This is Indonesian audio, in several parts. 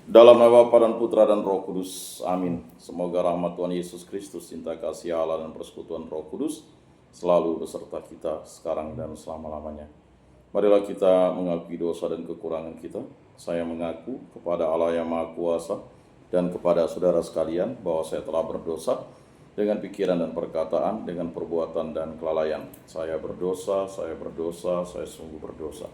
Dalam nama Bapa dan Putra dan Roh Kudus. Amin. Semoga rahmat Tuhan Yesus Kristus, cinta kasih Allah dan persekutuan Roh Kudus selalu beserta kita sekarang dan selama-lamanya. Marilah kita mengakui dosa dan kekurangan kita. Saya mengaku kepada Allah yang Maha Kuasa dan kepada saudara sekalian bahwa saya telah berdosa dengan pikiran dan perkataan, dengan perbuatan dan kelalaian. Saya berdosa, saya sungguh berdosa.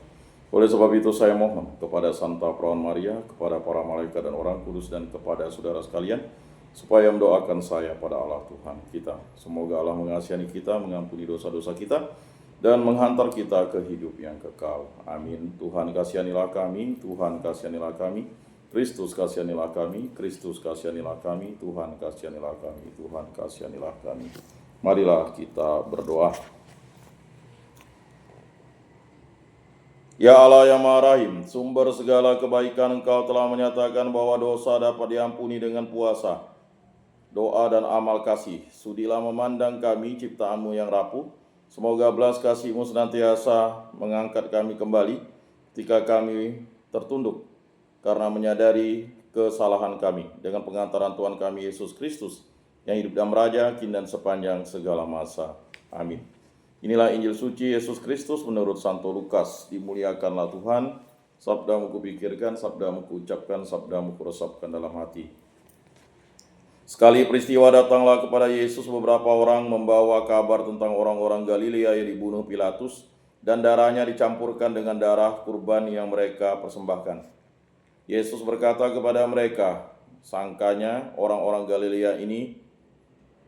Oleh sebab itu saya mohon kepada Santa Perawan Maria, kepada para malaikat dan orang kudus, dan kepada saudara sekalian, supaya mendoakan saya pada Allah Tuhan kita. Semoga Allah mengasihi kita, mengampuni dosa-dosa kita, dan menghantar kita ke hidup yang kekal. Amin. Tuhan kasihanilah kami, Tuhan kasihanilah kami, Kristus kasihanilah kami, Kristus kasihanilah kami, Tuhan kasihanilah kami, Tuhan kasihanilah kami. Marilah kita berdoa. Ya Allah yang Maha Rahim, sumber segala kebaikan, Engkau telah menyatakan bahwa dosa dapat diampuni dengan puasa, doa dan amal kasih. Sudilah memandang kami, ciptaan-Mu yang rapuh. Semoga belas kasih-Mu senantiasa mengangkat kami kembali ketika kami tertunduk karena menyadari kesalahan kami, dengan pengantaran Tuhan kami Yesus Kristus yang hidup dan meraja kini dan sepanjang segala masa. Amin. Inilah Injil suci Yesus Kristus menurut Santo Lukas. Dimuliakanlah Tuhan. Sabda-Mu kupikirkan, sabda-Mu kuucapkan, sabda-Mu kuresapkan dalam hati. Sekali peristiwa datanglah kepada Yesus beberapa orang membawa kabar tentang orang-orang Galilea yang dibunuh Pilatus dan darahnya dicampurkan dengan darah kurban yang mereka persembahkan. Yesus berkata kepada mereka,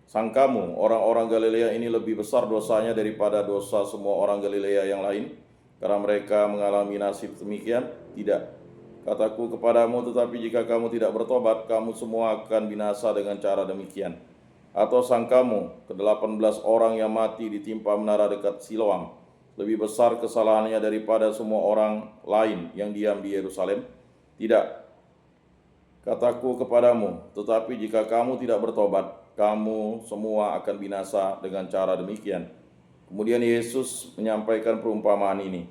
Sangkamu orang-orang Galilea ini lebih besar dosanya daripada dosa semua orang Galilea yang lain, karena mereka mengalami nasib demikian? Tidak. Kataku kepadamu, tetapi jika kamu tidak bertobat, kamu semua akan binasa dengan cara demikian. Atau sangkamu ke-18 orang yang mati ditimpa menara dekat Siloam lebih besar kesalahannya daripada semua orang lain yang diam di Yerusalem? Tidak. Kataku kepadamu, tetapi jika kamu tidak bertobat, kamu semua akan binasa dengan cara demikian. Kemudian Yesus menyampaikan perumpamaan ini.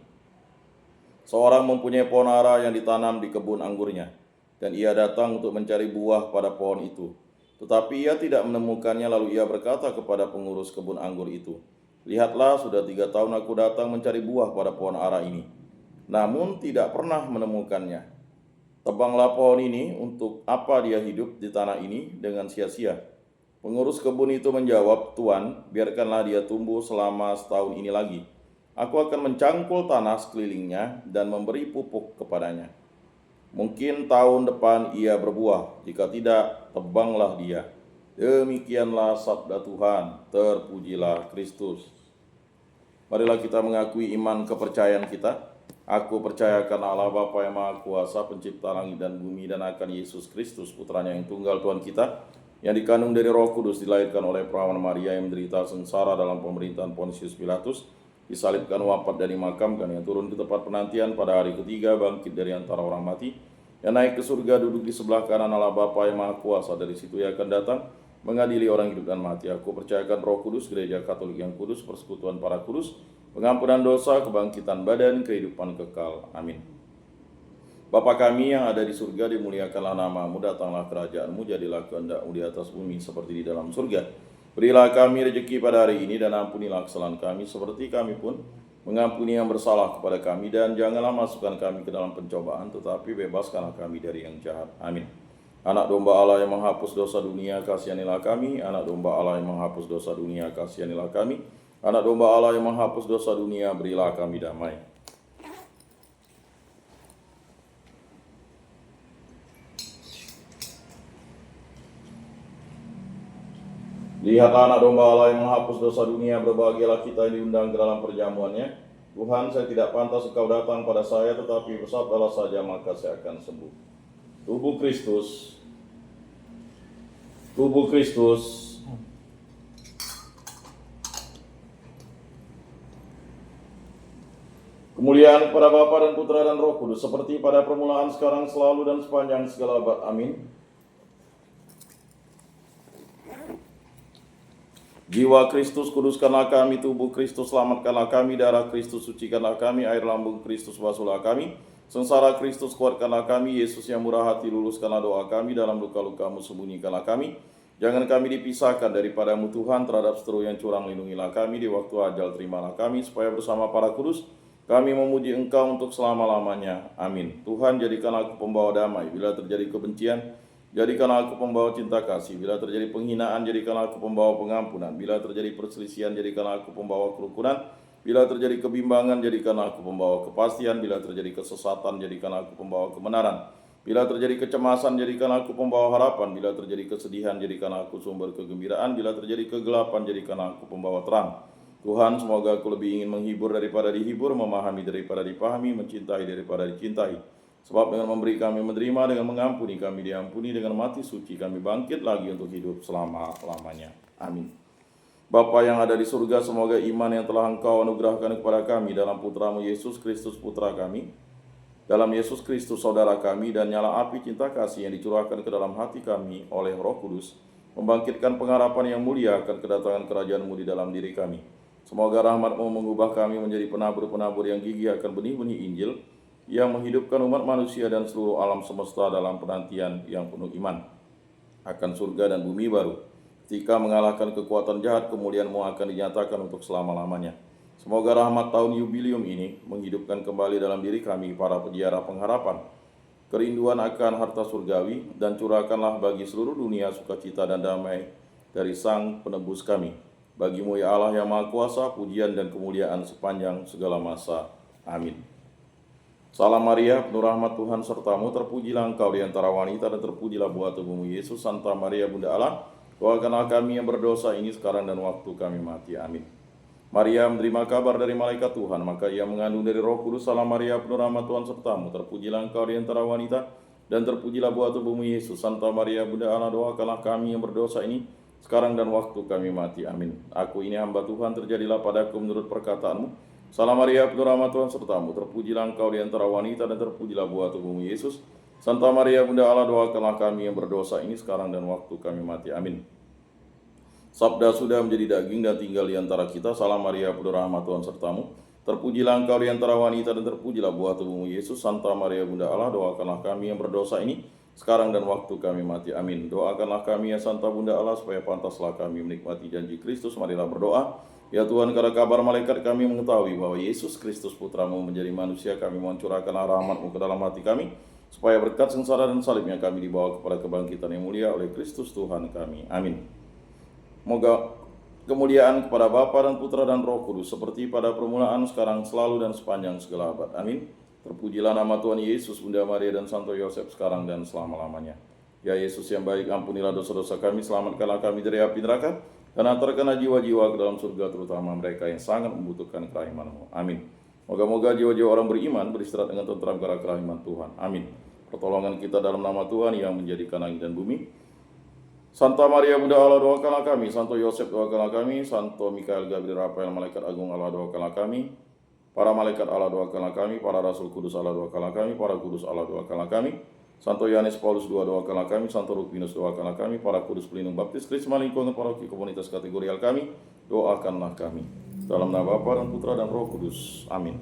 Seorang mempunyai pohon ara yang ditanam di kebun anggurnya, dan ia datang untuk mencari buah pada pohon itu. Tetapi ia tidak menemukannya, lalu ia berkata kepada pengurus kebun anggur itu, Lihatlah, sudah 3 tahun aku datang mencari buah pada pohon ara ini, namun tidak pernah menemukannya. Tebanglah pohon ini, untuk apa dia hidup di tanah ini dengan sia-sia? Pengurus kebun itu menjawab, Tuan, biarkanlah dia tumbuh selama setahun ini lagi. Aku akan mencangkul tanah sekelilingnya dan memberi pupuk kepadanya. Mungkin tahun depan ia berbuah, jika tidak, tebanglah dia. Demikianlah sabda Tuhan, terpujilah Kristus. Marilah kita mengakui iman kepercayaan kita. Aku percaya karena Allah Bapa yang Maha Kuasa, pencipta langit dan bumi, dan akan Yesus Kristus, putranya yang tunggal Tuhan kita, yang dikandung dari Roh Kudus, dilahirkan oleh Perawan Maria, yang menderita sengsara dalam pemerintahan Pontius Pilatus, disalibkan, wafat dan dimakamkan, yang turun ke tempat penantian, pada hari ketiga bangkit dari antara orang mati, yang naik ke surga, duduk di sebelah kanan Allah Bapa yang Maha Kuasa. Dari situ ia akan datang mengadili orang hidup dan mati. Aku percayakan Roh Kudus, Gereja Katolik yang kudus, persekutuan para kudus, pengampunan dosa, kebangkitan badan, kehidupan kekal. Amin. Bapa kami yang ada di surga, dimuliakanlah nama-Mu, datanglah kerajaan-Mu, jadilah kehendak-Mu di atas bumi seperti di dalam surga. Berilah kami rezeki pada hari ini, dan ampunilah kesalahan kami seperti kami pun mengampuni yang bersalah kepada kami, dan janganlah masukkan kami ke dalam pencobaan, tetapi bebaskanlah kami dari yang jahat. Amin. Anak domba Allah yang menghapus dosa dunia, kasihanilah kami. Anak domba Allah yang menghapus dosa dunia, kasihanilah kami. Anak domba Allah yang menghapus dosa dunia, berilah kami damai. Lihatlah anak domba Allah yang menghapus dosa dunia, berbahagialah kita yang diundang ke dalam perjamuannya. Tuhan, saya tidak pantas Engkau datang pada saya, tetapi bersabdalah saja, maka saya akan sembuh. Tubuh Kristus, tubuh Kristus. Kemuliaan kepada Bapa dan Putra dan Roh Kudus, seperti pada permulaan, sekarang, selalu, dan sepanjang segala abad. Amin. Jiwa Kristus, kuduskanlah kami. Tubuh Kristus, selamatkanlah kami. Darah Kristus, sucikanlah kami. Air lambung Kristus, basuhlah kami. Sengsara Kristus, kuatkanlah kami. Yesus yang murah hati, luluskanlah doa kami. Dalam luka-lukamu sembunyikanlah kami. Jangan kami dipisahkan daripadamu Tuhan. Terhadap seteru yang curang lindungilah kami. Di waktu ajal terimalah kami, supaya bersama para kudus kami memuji Engkau untuk selama-lamanya. Amin. Tuhan, jadikanlah aku pembawa damai. Bila terjadi kebencian, jadikanlah aku pembawa cinta kasih. Bila terjadi penghinaan, jadikanlah aku pembawa pengampunan. Bila terjadi perselisihan, jadikanlah aku pembawa kerukunan. Bila terjadi kebimbangan, jadikanlah aku pembawa kepastian. Bila terjadi kesesatan, jadikanlah aku pembawa kebenaran. Bila terjadi kecemasan, jadikanlah aku pembawa harapan. Bila terjadi kesedihan, jadikanlah aku sumber kegembiraan. Bila terjadi kegelapan, jadikanlah aku pembawa terang. Tuhan, semoga aku lebih ingin menghibur daripada dihibur, memahami daripada dipahami, mencintai daripada dicintai. Sebab dengan memberi kami menerima, dengan mengampuni kami diampuni, dengan mati suci kami bangkit lagi untuk hidup selama-lamanya. Amin. Bapa yang ada di surga, semoga iman yang telah Engkau anugerahkan kepada kami dalam Putramu Yesus Kristus Putra kami, dalam Yesus Kristus Saudara kami, dan nyala api cinta kasih yang dicurahkan ke dalam hati kami oleh Roh Kudus, membangkitkan pengharapan yang mulia akan kedatangan kerajaan-Mu di dalam diri kami. Semoga rahmat-Mu mengubah kami menjadi penabur-penabur yang gigih akan benih-benih Injil, yang menghidupkan umat manusia dan seluruh alam semesta dalam penantian yang penuh iman akan surga dan bumi baru. Ketika mengalahkan kekuatan jahat, kemuliaan-Mu akan dinyatakan untuk selama-lamanya. Semoga rahmat tahun jubilium ini menghidupkan kembali dalam diri kami para peziarah pengharapan kerinduan akan harta surgawi, dan curahkanlah bagi seluruh dunia sukacita dan damai dari Sang Penebus kami. Bagi-Mu ya Allah yang Maha Kuasa, pujian dan kemuliaan sepanjang segala masa. Amin. Salam Maria, penuh rahmat Tuhan sertamu, terpujilah Engkau di antara wanita, dan terpujilah buah tubuhmu Yesus. Santa Maria Bunda Allah, doakanlah kami yang berdosa ini sekarang dan waktu kami mati. Amin. Maria menerima kabar dari malaikat Tuhan, maka ia mengandung dari Roh Kudus. Salam Maria, penuh rahmat Tuhan sertamu, terpujilah Engkau di antara wanita, dan terpujilah buah tubuhmu Yesus. Santa Maria Bunda Allah, doakanlah kami yang berdosa ini sekarang dan waktu kami mati. Amin. Aku ini hamba Tuhan, terjadilah padaku menurut perkataanmu. Salam Maria, penuh rahmat Tuhan sertamu, terpujilah Engkau di antara wanita, dan terpujilah buah tubuhmu Yesus. Santa Maria Bunda Allah, doakanlah kami yang berdosa ini sekarang dan waktu kami mati. Amin. Sabda sudah menjadi daging dan tinggal di antara kita. Salam Maria, penuh rahmat Tuhan sertamu, terpujilah Engkau di antara wanita, dan terpujilah buah tubuhmu Yesus. Santa Maria Bunda Allah, doakanlah kami yang berdosa ini sekarang dan waktu kami mati. Amin. Doakanlah kami ya Santa Bunda Allah, supaya pantaslah kami menikmati janji Kristus. Marilah berdoa. Ya Tuhan, karena kabar malaikat kami mengetahui bahwa Yesus Kristus Putramu menjadi manusia, kami mohon curahkanlah rahmat-Mu ke dalam hati kami, supaya berkat sengsara dan salibnya kami dibawa kepada kebangkitan yang mulia oleh Kristus Tuhan kami. Amin. Moga kemuliaan kepada Bapa dan Putra dan Roh Kudus, seperti pada permulaan, sekarang, selalu, dan sepanjang segala abad. Amin. Terpujilah nama Tuhan Yesus, Bunda Maria, dan Santo Yosef, sekarang dan selama-lamanya. Ya Yesus yang baik, ampunilah dosa-dosa kami, selamatkanlah kami dari api neraka, dan antarkanlah jiwa-jiwa ke dalam surga, terutama mereka yang sangat membutuhkan kerahiman-Mu. Amin. Moga-moga jiwa-jiwa orang beriman beristirahat dengan tentram karena kerahiman Tuhan. Amin. Pertolongan kita dalam nama Tuhan yang menjadikan langit dan bumi. Santa Maria Bunda Allah, doakanlah kami. Santo Yosef, doakanlah kami. Santo Mikael, Gabriel, Rafael, malaikat agung Allah, doakanlah kami. Para malaikat Allah, doakanlah kami. Para rasul kudus Allah, doakanlah kami. Para kudus Allah, doakanlah kami. Santo Yohanes Paulus II, doakanlah kami. Santo Rufinus, doakanlah kami. Para kudus pelindung baptis Krisma lingkungan paroki komunitas kategorial kami, doakanlah kami. Dalam nama Bapa dan Putra dan Roh Kudus. Amin.